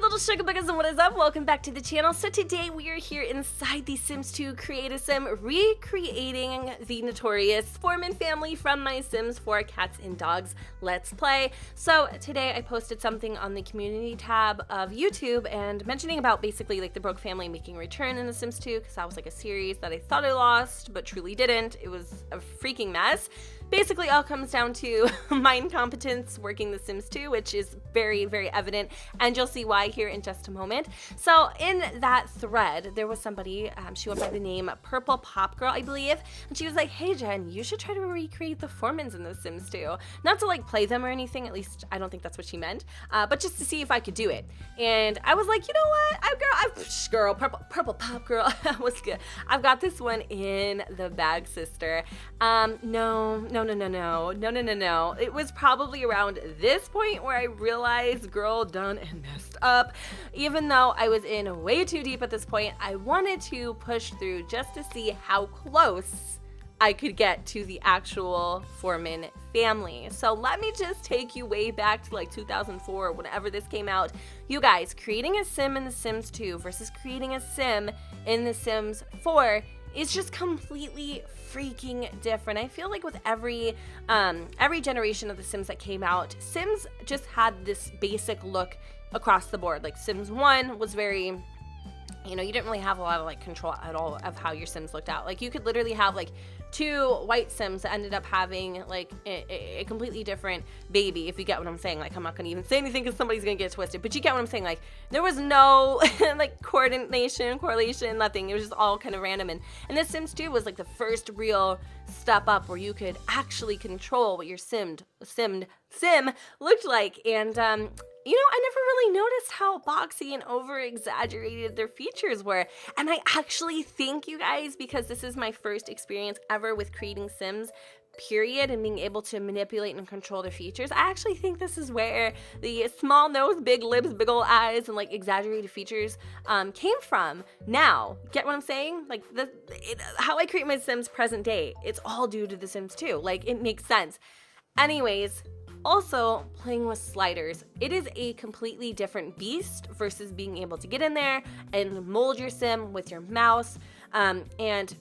little sugar buggers, and what is up? Welcome back to the channel. So today we are here inside the Sims 2 Create a Sim, recreating the notorious Forman family from my Sims 4 Cats and Dogs Let's Play. So today I posted something on the community tab of YouTube and mentioning about basically like the Broke family making a return in the Sims 2, because that was like a series that I thought I lost but truly didn't. It was a freaking mess. Basically all comes down to my incompetence working the Sims 2, which is very, very evident, and you'll see why here in just a moment. So in that thread, there was somebody, she went by the name Purple Pop Girl, I believe, and she was like, hey Jen, you should try to recreate the Formans in the Sims 2. Not to like play them or anything, at least I don't think that's what she meant, but just to see if I could do it. And I was like, you know what, Purple Pop Girl, was good. I've got this one in the bag, sister. No. It was probably around this point where I realized, girl, done and messed up. Even though I was in way too deep at this point, I wanted to push through just to see how close I could get to the actual Forman family. So let me just take you way back to like 2004 or whenever this came out. You guys, creating a sim in The Sims 2 versus creating a sim in The Sims 4 is just completely freaking different. I feel like with every generation of the Sims that came out, Sims just had this basic look across the board. Like Sims 1 was very, you know, you didn't really have a lot of like control at all of how your Sims looked out. Like you could literally have like two white Sims that ended up having like a completely different baby, if you get what I'm saying. Like I'm not gonna even say anything because somebody's gonna get twisted, but you get what I'm saying. Like there was no like correlation, nothing. It was just all kind of random. And this Sims 2 was like the first real step up where you could actually control what your sim looked like. And you know, I never really noticed how boxy and over-exaggerated their features were. And I actually think, you guys, because this is my first experience ever with creating Sims, period, and being able to manipulate and control their features, I actually think this is where the small nose, big lips, big old eyes, and like exaggerated features came from. Now, get what I'm saying? Like how I create my Sims present day, it's all due to The Sims 2. Like it makes sense. Anyways, also, playing with sliders, it is a completely different beast versus being able to get in there and mold your sim with your mouse. And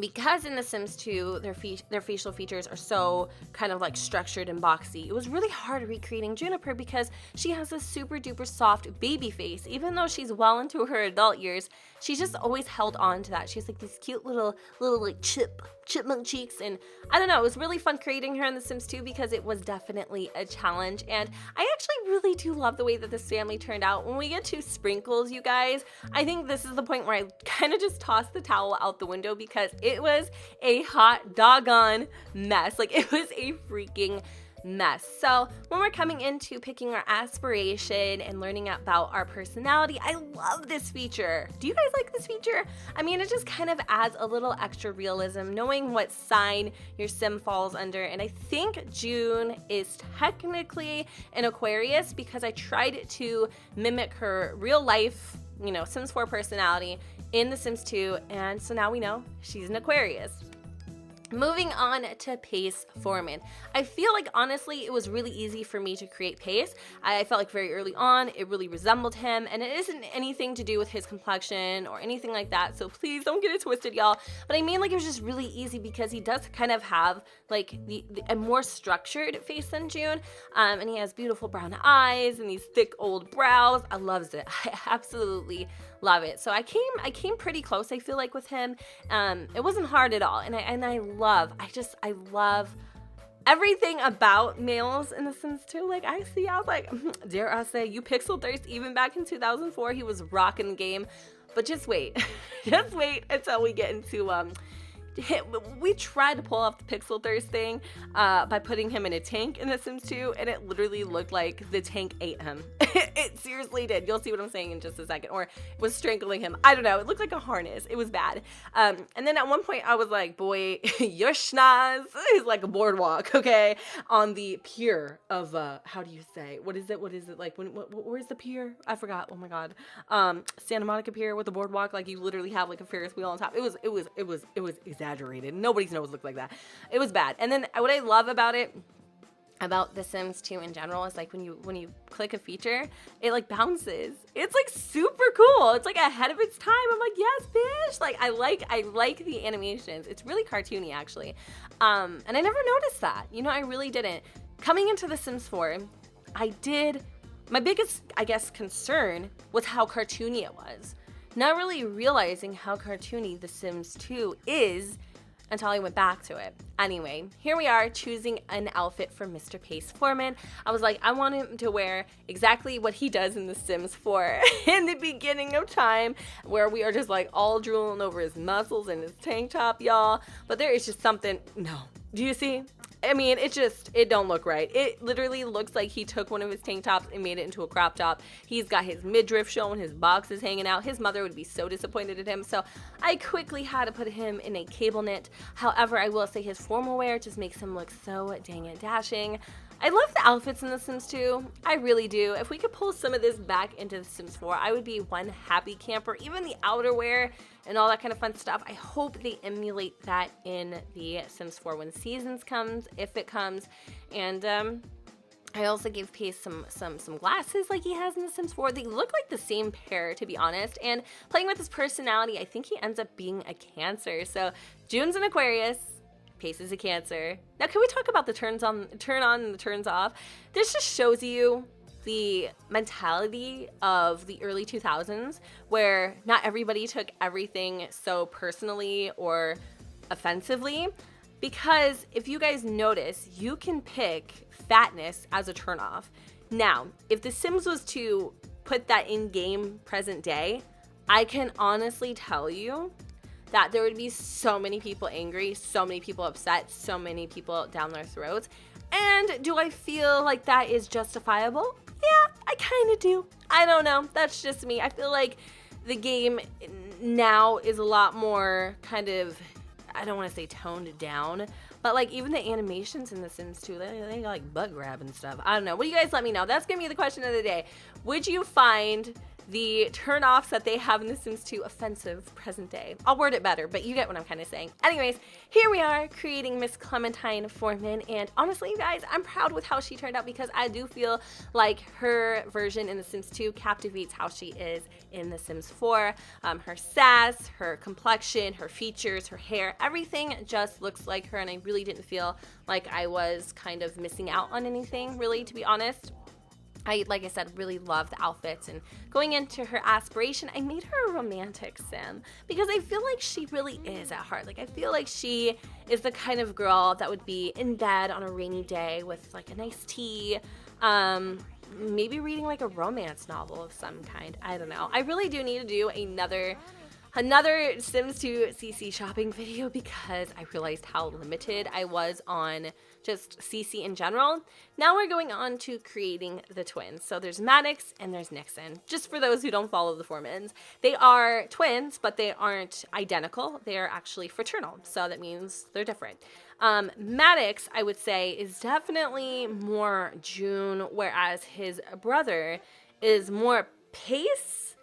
because in The Sims 2, their facial features are so kind of like structured and boxy, it was really hard recreating Juniper because she has a super duper soft baby face. Even though she's well into her adult years, she's just always held on to that. She has like these cute little like chipmunk cheeks, and I don't know, it was really fun creating her in The Sims 2 because it was definitely a challenge. And I actually really do love the way that this family turned out. When we get to Sprinkles, you guys, I think this is the point where I kind of just tossed the towel out the window because it was a hot doggone mess. Like it was a freaking mess. So when we're coming into picking our aspiration and learning about our personality, I love this feature. Do you guys like this feature? I mean, it just kind of adds a little extra realism, knowing what sign your sim falls under. And I think June is technically an Aquarius because I tried to mimic her real life, you know, Sims 4 personality in The Sims 2, and so now we know she's an Aquarius. Moving on to Pace Forman. I feel like honestly it was really easy for me to create Pace. I felt like very early on it really resembled him, and it isn't anything to do with his complexion or anything like that, so please don't get it twisted, y'all. But I mean, like, it was just really easy because he does kind of have like a more structured face than June, and he has beautiful brown eyes and these thick old brows. I loves it. I absolutely love it. So I came pretty close, I feel like, with him. It wasn't hard at all, and I love everything about males in The Sims 2. Like I was like, dare I say, you pixel thirst. Even back in 2004, he was rocking the game. But just wait, just wait until we get into we tried to pull off the pixel thirst thing by putting him in a tank in The Sims 2, and it literally looked like the tank ate him. It seriously did. You'll see what I'm saying in just a second. Or was strangling him. I don't know. It looked like a harness. It was bad. And then at one point I was like, boy, your schnoz is like a boardwalk, okay? On the pier of, how do you say? What is it like? Where's the pier? I forgot. Oh my God. Santa Monica Pier with the boardwalk. Like you literally have like a Ferris wheel on top. It was exaggerated. Nobody's nose looked like that. It was bad. And then what I love about it, about The Sims 2 in general is like when you click a feature, it like bounces. It's like super cool. It's like ahead of its time. I'm like, yes, bitch. Like I like the animations. It's really cartoony actually. And I never noticed that. You know, I really didn't. Coming into The Sims 4, my biggest, I guess, concern was how cartoony it was. Not really realizing how cartoony The Sims 2 is until I went back to it. Anyway, here we are choosing an outfit for Mr. Pace Foreman. I was like, I want him to wear exactly what he does in The Sims 4 in the beginning of time, where we are just like all drooling over his muscles and his tank top, y'all. But there is just something, no. Do you see? I mean, it don't look right. It literally looks like he took one of his tank tops and made it into a crop top. He's got his midriff showing, his box is hanging out. His mother would be so disappointed at him. So I quickly had to put him in a cable knit. However, I will say his formal wear just makes him look so dang it dashing. I love the outfits in The Sims 2. I really do. If we could pull some of this back into The Sims 4, I would be one happy camper. Even the outerwear and all that kind of fun stuff. I hope they emulate that in the Sims 4 when Seasons comes, if it comes. And I also gave Pace some glasses like he has in The Sims 4. They look like the same pair, to be honest. And playing with his personality, I think he ends up being a Cancer. So June's an Aquarius. Pace is a Cancer. Now, can we talk about the turn on and the turns off? This just shows you the mentality of the early 2000s, where not everybody took everything so personally or offensively. Because if you guys notice, you can pick fatness as a turnoff. Now, if The Sims was to put that in game present day, I can honestly tell you that there would be so many people angry, so many people upset, so many people down their throats. And do I feel like that is justifiable? Yeah, I kind of do. I don't know. That's just me. I feel like the game now is a lot more kind of, I don't want to say toned down, but like even the animations in The Sims 2, they like butt grab and stuff. I don't know. What do you guys let me know? That's going to be the question of the day. Would you find the turn-offs that they have in The Sims 2 offensive present day? I'll word it better, but you get what I'm kind of saying. Anyways, here we are creating Miss Clementine Foreman, and honestly, you guys, I'm proud with how she turned out because I do feel like her version in The Sims 2 captivates how she is in The Sims 4. Her sass, her complexion, her features, her hair, everything just looks like her, and I really didn't feel like I was kind of missing out on anything, really, to be honest. Like I said, really love the outfits, and going into her aspiration, I made her a romantic sim because I feel like she really is at heart. Like I feel like she is the kind of girl that would be in bed on a rainy day with like a nice tea, maybe reading like a romance novel of some kind. I don't know. I really do need to do another Sims 2 CC shopping video because I realized how limited I was on just CC in general. Now we're going on to creating the twins. So there's Maddox and there's Nixon. Just for those who don't follow the Formans, they are twins, but they aren't identical. They are actually fraternal. So that means they're different. Maddox, I would say, is definitely more June, whereas his brother is more Pace,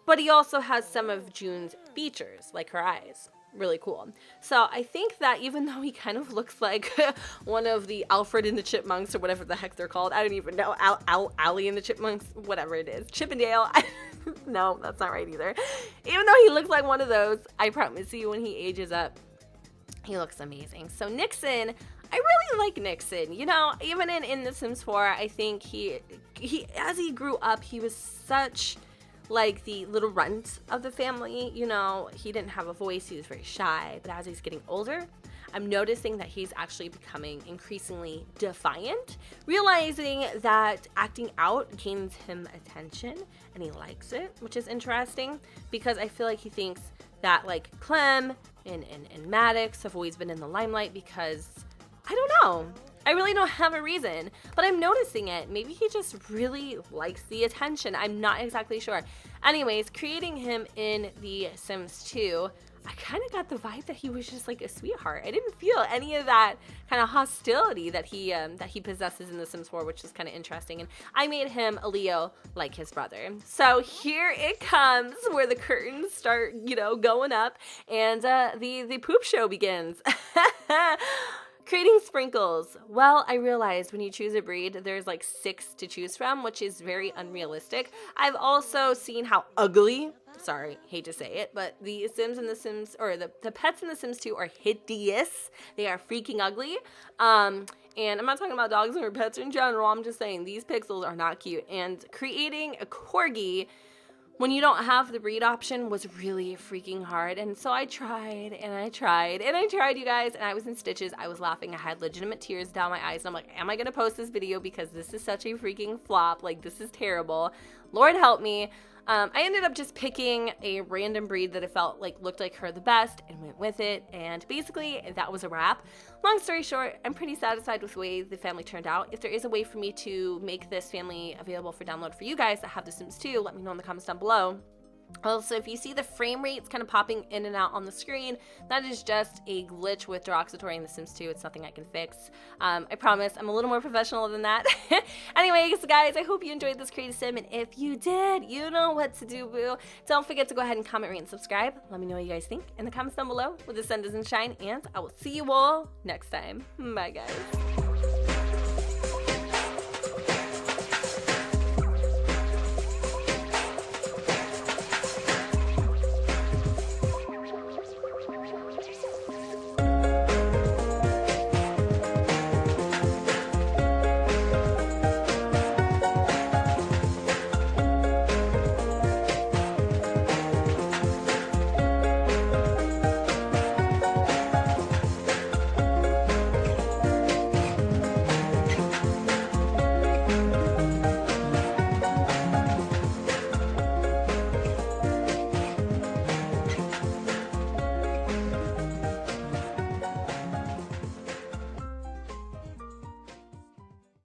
but he also has some of June's features, like her eyes. Really cool. So I think that even though he kind of looks like one of the Alfred and the Chipmunks or whatever the heck they're called, I don't even know, Allie and the Chipmunks, whatever it is, Chippendale, no, that's not right either. Even though he looks like one of those, I promise you when he ages up, he looks amazing. So Nixon, I really like Nixon. You know, even in The Sims 4, I think he as he grew up, he was such like the little runt of the family. You know, he didn't have a voice, he was very shy, but as he's getting older, I'm noticing that he's actually becoming increasingly defiant, realizing that acting out gains him attention and he likes it, which is interesting because I feel like he thinks that like Clem and Maddox have always been in the limelight because, I don't know, I really don't have a reason, but I'm noticing it. Maybe he just really likes the attention. I'm not exactly sure. Anyways, creating him in The Sims 2, I kind of got the vibe that he was just like a sweetheart. I didn't feel any of that kind of hostility that he possesses in The Sims 4, which is kind of interesting. And I made him a Leo like his brother. So here it comes, where the curtains start, you know, going up, and the poop show begins. Creating sprinkles. Well, I realized when you choose a breed, there's like 6 to choose from, which is very unrealistic. I've also seen how ugly, sorry, hate to say it, but the Sims and the Sims, or the pets in the Sims 2 are hideous. They are freaking ugly. And I'm not talking about dogs or pets in general. I'm just saying these pixels are not cute. And creating a corgi when you don't have the breed option was really freaking hard. And so I tried and I tried and I tried, you guys, and I was in stitches. I was laughing. I had legitimate tears down my eyes. And I'm like, am I going to post this video because this is such a freaking flop? Like, this is terrible. Lord help me. I ended up just picking a random breed that I felt like looked like her the best and went with it. And basically that was a wrap. Long story short, I'm pretty satisfied with the way the family turned out. If there is a way for me to make this family available for download for you guys that have The Sims 2, let me know in the comments down below. Also, if you see the frame rates kind of popping in and out on the screen, that is just a glitch with Deroxatory in The Sims 2. It's nothing I can fix. I promise I'm a little more professional than that. Anyways, guys, I hope you enjoyed this Create a Sim, and if you did, you know what to do, boo. Don't forget to go ahead and comment, rate, and subscribe. Let me know what you guys think in the comments down below where the sun doesn't shine, and I will see you all next time. Bye, guys.